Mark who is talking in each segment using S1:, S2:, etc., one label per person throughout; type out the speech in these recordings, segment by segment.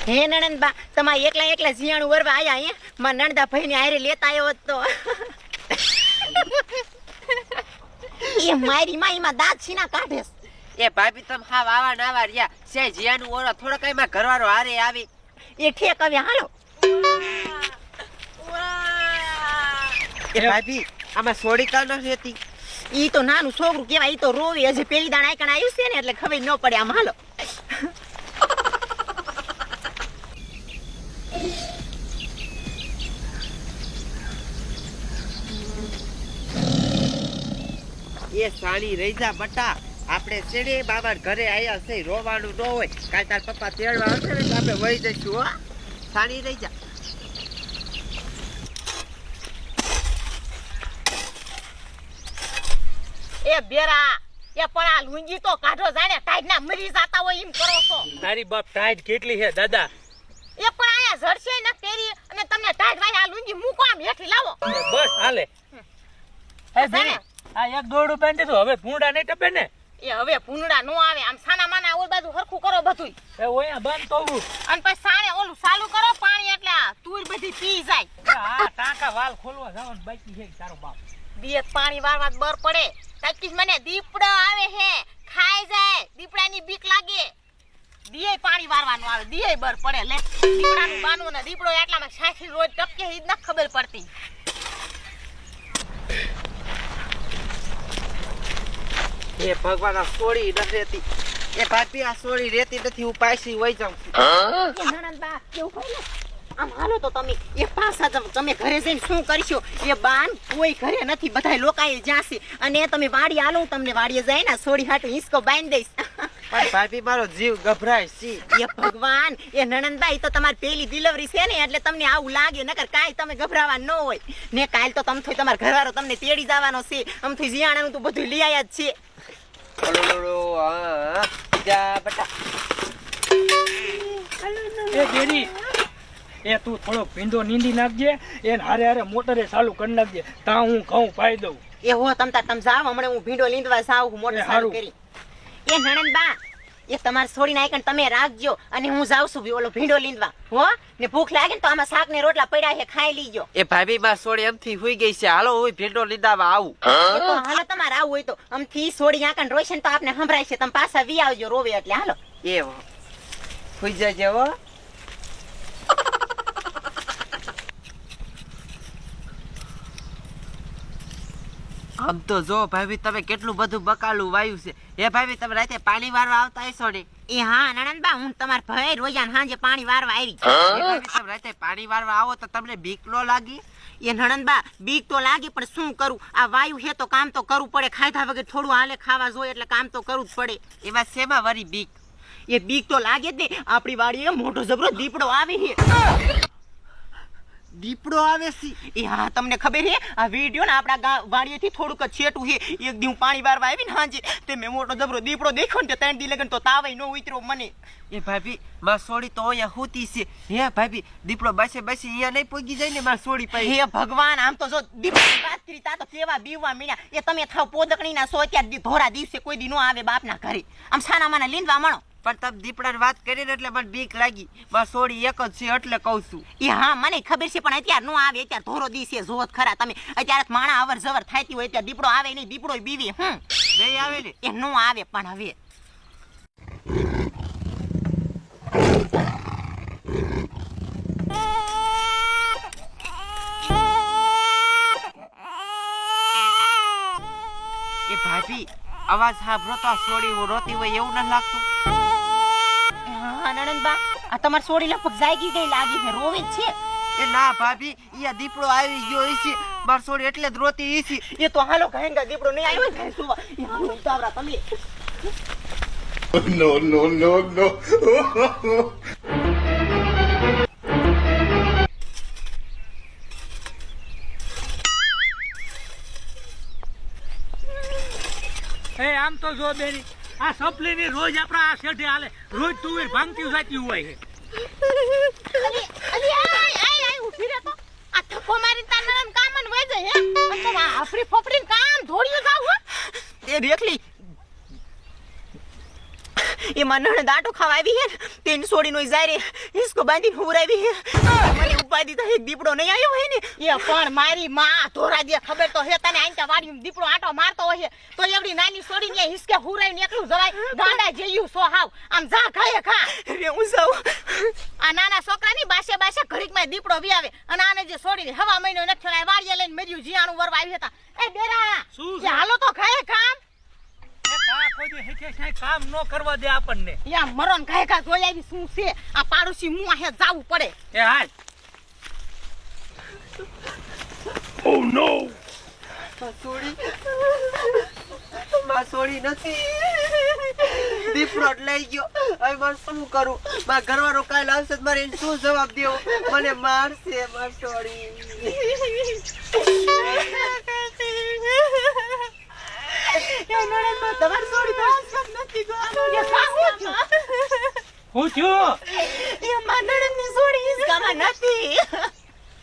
S1: હે નણંદબા તમારે એકલા એકલા જીયાણું વરવા આયા હે માં નણદા ભાઈને હારે લેતા આવ્યો તો એ મારી માઈમાં દાંત છીના કાઢેસ
S2: એ ભાભી તમે હા વાવા નાવા રહ્યા સે જીયાનું ઓરો થોડો કઈ માં ઘરવાળો હારે આવી
S1: એ ઠેક હવે હાલો
S2: એ ભાભી આમાં સોડી કા ન રહેતી
S1: ઈ તો નાનું છોકરું કેવાય ઈ તો રોવે હજી પેલી દાણ આઈકણ આવ્યું છે ને એટલે ખબર ન પડે આમ હાલો
S2: એ સાણી રહી જા બટા આપણે છેડે બાબા ઘરે આયા છે રોવાનું ન હોય કાલ તાર પપ્પા તેડવા આવશે ને આપણે વહી જઈશું હો સાણી રહી જા
S1: એ બેરા એ પણ આ લુંગી તો કાઢો જાણે ટાઈટ ના મરી જાતા હોય એમ કરો છો
S3: તારી બાપ ટાઈટ કેટલી છે દાદા
S1: એ પણ આયા જડશે ન તેરી અને તમને ટાઈટ વાય આ લુંગી મૂકો આમ હેઠી લાવો
S3: બસ હાલે હે બેન આ એક દોડું પેન દીધું હવે ભૂંડા નહીં ટપે ને
S1: એ હવે ભૂંડા નો આવે આમ સાના માના ઓલ બાજુ હરખું કરો બધું
S3: એ ઓયા બંધ તોવું
S1: અને પછી સાણે ઓલું ચાલુ કરો પાણી એટલે આ તુર બધી પી જાય
S3: આ ટાંકા વાલ ખોલવા જવાનું બાકી છે તારો બાપ
S1: દિયે પાણી વારવા બર પડે કાકી મને દીપડો આવે હે ખાઈ જાય દીપડાની બીક લાગે દિયે પાણી વારવાનું આવે દિયે બર પડે લે દીપડાનું બાનું ને દીપડો એટલામાં સાખી રોજ ટપકે ઈ ન ખબર પડતી
S2: એ ભગવાન આ સોડી ન રહેતી એ ભાભી આ સોડી રહેતી નથી હું પાછી વહી જાઉં
S1: એ નણંદબા કેવું કહે ને આમ હાલો તો તમે એ પાછા તમે ઘરે જઈને શું કરશો એ બાન કોઈ ઘરે નથી બધાય લોકાએ જાશે અને તમે વાડી હાલો તમને વાડીએ જાય ને સોડી હાટુ હિસકો બાંધી દઈશ
S2: પણ ભાભી મારો જીવ ગભરાય છે
S1: એ ભગવાન એ નણંદબા ઈ તો તમારી પહેલી ડિલિવરી છે ને એટલે તમને આવું લાગે નકર કાઈ તમે ગભરાવા ન હોય ને કાલ તો તમથોય તમાર ઘરવાળો તમને તેડી જવાનો છે અમથી જીયાણાનું તો બધું લઈ આયા જ છે
S2: હા જા બટા
S3: એ બેરી એ તું થોડો ભીંડો નીંદી નાખજે એને હારે હારે મોટરે ચાલુ કરી નાખજે તા હું ઘઉં પાઈ દઉં
S1: એ હો તમ જાવ હમણાં હું ભીંડો લીંદવા જાવ હું મોટર ચાલુ કરી એ નણંદબા એ તમારે છોડીને આઈકણ તમે રાખજો અને હું જાઉં છું ઓલો ભીંડો લીંદવા હો ને ભૂખ લાગે ને તો આમાં શાક ને રોટલા પડ્યા છે ખાઈ લીજો
S2: એ ભાભી માં સોડી એમથી હુઈ ગઈ છે હાલો હું ભીંડો લીંદાવા આવું
S1: એ તો હાલો તમારે આવું હોય તો આમથી છોડી આકણ રોશન તો આપને સંભળાય છે તમે પાછા વી આવજો રોવે એટલે હાલો
S2: એ હુઈ જજે હો આમ તો જો ભાભી તમે કેટલું બધું બકાલું વાયું છે એ ભાભી તમે રાતે પાણી વારવા આવતા હશો ને
S1: એ હા નણંદબા હું તમાર ભાઈ રોજાન સાંજે પાણી વારવા આવી
S2: એ ભાભી તમે રાતે પાણી વારવા આવો તો તમને બીક ન લાગી
S1: એ નણંદબા બીક તો લાગે પણ શું કરું આ વાયુ હે તો કામ તો કરવું પડે ખાધા વગર થોડું હાલે ખાવા જોઈએ એટલે કામ તો કરવું જ પડે
S2: એમાં શેમાં વરી બીક
S1: એ બીક તો લાગે જ ને આપણી વાડીએ મોટો જબરો દીપડો આવે છે
S2: દીપડો આવે છે
S1: એ હા તમને ખબર છે આ વિડિયો ને આપણા વાડીએથી થોડુંક છેટું છે એક દી હું પાણી વારવા આવી ને હાંજે તે મેં મોટો જબરો દીપડો દેખ્યો ને તે 3 દી લગન તો તાવે નો ઉતરો મને
S2: એ ભાભી માં સોડી તો અહીંયા હોતી છે હે ભાભી દીપડો બસે અહીંયા નહીં પોગી જાય ને માં સોડી પાસે
S1: હે ભગવાન આમ તો જો દીપડાની વાત કરી તા તો કેવા બીવવા મળ્યા એ તમે થાવ પોદકણીના સો અત્યારે ધોરા દિવસે કોઈ દી નો આવે બાપના ઘરે આમ સાના માના લીંદવા મળો
S2: પણ તમે દીપડાની વાત કરી ને એટલે મને બીક લાગી માં સોડી એક જ છે એટલે કહું છું
S1: એ હા મને ખબર છે પણ અત્યારે નો આવે અત્યારે ધોરો દિવસે જોત ખરા તમે અત્યારે માણા અવર જવર થાતી હોય અત્યારે દીપડો આવે નહીં દીપડો બીવે
S2: નહીં આવે ને
S1: એ નો આવે પણ હવે
S2: એ ભાભી અવાજ સાંભળો તો સોડી રોતી હોય એવું ન લાગતું
S1: હા નણંદબા આ તમાર સોડી લગભગ જાગી ગઈ લાગી છે રોવે જ છે
S2: એ ના ભાભી ઈયા દીપડો આવી ગયો છે માર સોડી એટલે જ રોતી છે
S1: એ તો હાલો કહેંગા દીપડો નહીં આવ્યો ને સુવા એ હાલો ઉતાવરા તમે
S4: No, no, no, no.
S3: એ આમ તો જો બેરી આ સપલીની રોજ આપણા આ શેઠે હાલે રોજ તુવેર ભાંગતી જાતી હોય છે
S1: અલી આય ઉભી રે તો આ થપ્પો મારી તાર નરમ કામન વઈ જાય હે તો આ આફરી ફફરીન કામ ધોડ્યો જાવ હો એ રેખલી
S4: એમાં નણંદ આટો ખાવા આવી હે ને તેની છોડીનો જાય રે હિસકો બાંધીને હુરાવી હે મને ઉપાધી તો એક દીપડો નહીં આવ્યો હોય ને
S1: એ પણ મારી માં ધોરા દે ખબર તો હે તને આંટા વાડી દીપડો આટો મારતો હોય તો એવડી નાની છોડી ને હિસકે હુરાઈને એકલું જવાય ગાંડા જેયું સો હાવ આમ જા ખાય ખા
S4: રે હું જાઉં
S1: આ નાના છોકરાની બાસે બાસે ઘડીકમાં દીપડો વી આવે અને આને જે છોડીને હવા મહિનો નથી થયો વાડીએ લઈને મર્યું જીયાણું વરવા આવી હતા એ બેરા
S3: શું
S1: એ હાલો તો ખાય કામ
S3: એ કા કોઈ દી હેઠે સાહેબ કામ ન કરવા દે આપણને
S1: યા મરણ ખાય ખા જોઈ આવી શું છે આ પાડોશી મું હે જાવું પડે
S3: એ હાલ ઓ નો
S2: માસોડી નથી દીપડો જ લઈ ગયો હવે મારે શું કરું મારા ઘરવાળો કાલ આવશે તો મારે એને શું જવાબ દેવો મને મારશે માસોડી
S4: તમારી છોડી તો આસપાસ નથી
S1: એ ખાવું છું
S3: હું થયું
S4: એ માં નણંદની છોડી હિસકામાં નથી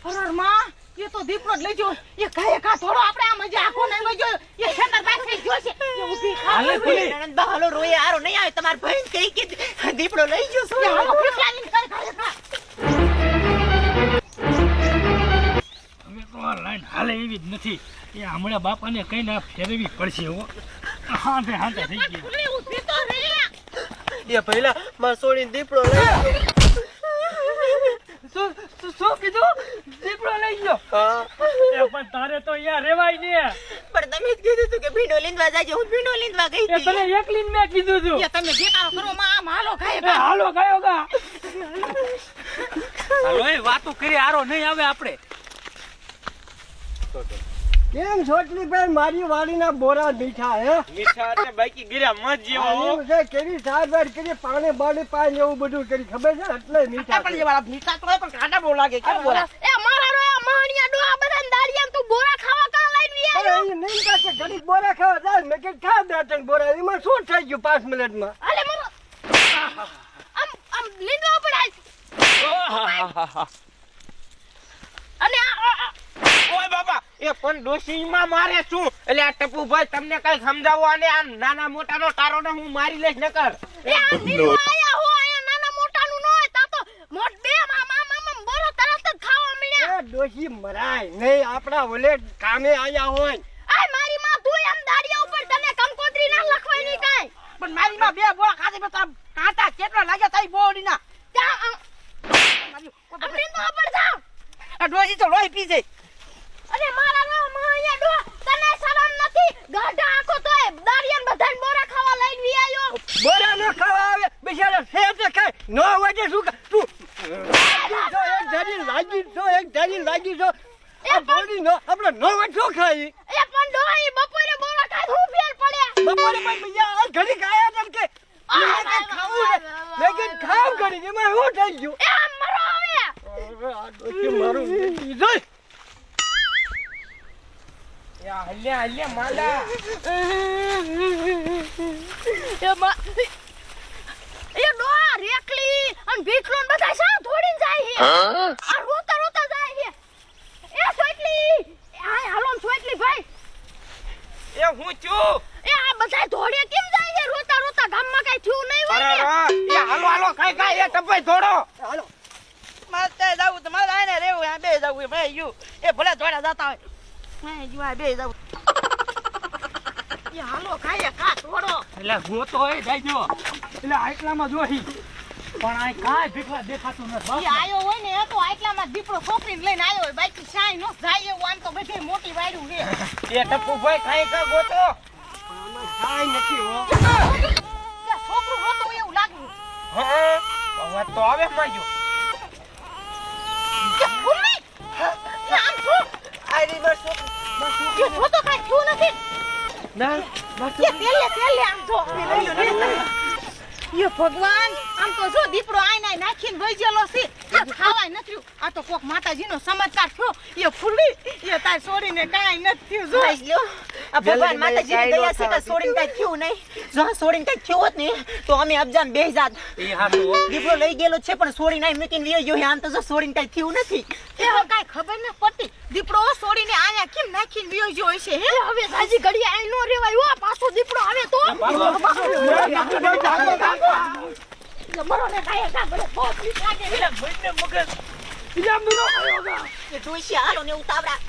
S1: ફરર માં એ તો દીપડો જ લઈ ગયો એ ખાય ખા થોડો આપણે આ મજા આખો નહીં વઈ એ ખેતર પાસે ગયો છે એ ઊભી ખા
S3: હાલે ખુલી
S4: નણંદ બહાલો રોય આરો નહીં આવે તમાર ભાઈ કઈ કે દીપડો લઈ ગયો
S1: એ હાલો ફેફલાની કર ખાય ખા
S3: અમે તો આ લાઈન હાલે એવી જ નથી એ હમણાં બાપાને કહીને આ ફેરવી પડશે હો હાથે હાથે થઈ ગઈ
S1: ખુલી ઊભી તો રે
S2: એ પહેલા માસોડી દીપડો લઈ ગયો
S3: શું કીધું દીપડો લઈ ગયો
S2: હા
S3: એ પણ તારે તો અહીંયા રેવાય ને
S4: પણ તમે જ કીધું તું કે ભીંડો લીંદવા જાજે હું ભીંડો લીંદવા ગઈ
S3: એ
S4: હતી
S3: તને એકલીને મેં કીધું તું
S1: એ તમે દેખાડો કરો માં આમ હાલો ખાય
S3: એ
S1: ખા
S3: હાલો ગયો ગા હાલો એ વાતો કરી આરો નહીં આવે આપણે
S5: કેમ છોટલી બેન મારી વાડીના બોરા મીઠા હે
S2: મીઠા એટલે બાકી ગીરા મત જેવા હો
S5: આવું છે કેવી સારવાર કરી પાણી બાણી પાણી એવું બધું કરી ખબર છે એટલે મીઠા
S1: પણ જે વાળા ભીતા તો હોય પણ કાંટા બહુ લાગે કેમ બોલા એ મારા રો માણિયા ડોહા બધા દાડિયા તું બોરા ખાવા કા લઈને
S5: પણ
S1: આવ્યો
S5: અહીં નહીં કાકે ઘડીક બોરા ખાવા જાય મેં કે ખા બે ત્રણ બોરા એમાં શું થઈ ગયું 5 મિનિટમાં
S1: અલે મરો આમ લીંદવા પડાય અને
S2: ઓય બાપા એ પણ ડોશીમાં મારે શું એટલે આ ટપુભાઈ તમને કઈ સમજાવો અને આ નાના મોટાનો તારોને હું મારી લઈશ નકર
S1: એ આ લીંદવા આયા હો આયા નાના મોટાનું ન હોય તા તો મોટ બે મામા બોરો તરત જ ખાવા મળ્યા
S5: એ ડોશી મરાય નહીં આપણા ઓલે કામે આયા હોય
S1: આય મારી માં તું એમ દાડિયા ઉપર તને કંકોત્રી ના લખવાય ની કાઈ પણ મારી માં બે બોળા ખાધી બે કાંટા કેટલા લાગ્યા તારી બોડીના ત્યાં મારી લીંદવા પડ જાવ આ ડોસી તો લોહી પી જાય અરે મારા રો માયા ડો તને શરમ નથી ગાઢા આખો તોય દાડિયાન બધાને બોરા ખાવા લઈને વી આયો
S5: બોરા ન ખાવા આવે બિચારા ફેર ખાય નો વજે શું તું એક ધરી લાગી છો આ બોડી નો આપણે નો વજે ખાઈ
S1: એ પણ ડોહી બપોરે બોરા ખાય હું ફેર પડ્યા
S5: બપોરે પણ બીજા આ ઘડી ખાયા તેમ કે લેકિન ખાવ કરી એમાં શું થઈ ગયું
S1: એ આમ મરો હવે
S5: આ ડોશી મારું જોઈ
S2: યા હલ્યા માલા
S1: એ માં એ ડોહા રેકલી અને ભીખલોન બધા શા થોડીને જાય છે આ રોતા રોતા જાય છે એ સોટલી હાય હાલો સોટલી ભાઈ
S2: એ હું છું
S1: એ આ બધા ધોડે કેમ જાય છે રોતા રોતા ગામમાં કઈ થયું નહીં હોય
S2: અરે
S1: ને
S2: એ હાલો ખાય એ ટપાઈ થોડો
S5: હાલો
S1: મારે જાવું તમારે આને રેવું આ બે જાવું ભાઈ યુ એ ભલે ધોડા જતા હોય હા યુ આ બે જાવું એ હાલો ખાય ખા થોડો
S3: એટલે હું તો એ જાયજો એટલે આટલામાં જોહી પણ આ કાંઈ ભીખલા દેખાતું
S1: એ
S3: નથી
S1: આયો હોય ને એ તો આટલામાં દીપડો છોકરીને લઈને આયો હોય બાકી શાય નો જાય એવું આમ તો બધે મોટી વાયડું છે
S2: એ ટપુભાઈ ખાઈ કા ગોતો
S5: કાઈ નથી હો
S1: કે છોકરું હોતું એવું લાગ્યું
S2: હા હવે તો આવે માજો
S1: કે ભૂલી એ આમ શું
S2: આરી બસ
S1: કે જો તો કાઈ થયું નથી
S2: ના
S1: કે તેલે આમ તો યે ભગવાન આમ તો જો દીપડો આઈ નાખીને વઈ ગયેલો છે આ ખાવાય નથી આ તો કોક માતાજીનો ચમત્કાર થયો એ ફૂલી એ તાર છોડીને કાઈ નથી થયું જો
S4: જોઈ લ્યો આ ભગવાન માતાજીની દયા છે કે છોડીને કઈ થયું નહીં જો આ છોડીને કઈ થયું હોત ને તો અમે અબજાન બેહી જાત
S3: એ હાથો
S4: દીપડો લઈ ગયેલો છે પણ છોડીને અહીં મૂકીને વિયો ગયો આમ તો જો છોડીને કઈ થયું નથી
S1: એ હવે કાઈ ખબર ન પડતી દીપડો છોડીને આયા કેમ નાખીને વિયો ગયો હશે હે હવે સાજી ઘડી આઈ નો રેવાય ઓ પાછો દીપડો આવે તો જો મરો ને કાંઈ કાં ભલે બહુ બીક લાગે
S3: એટલે મહિને મગજ ઇલામ નો આવ્યો ગા
S4: એ ડોશી હાલો ને ઉતાવળા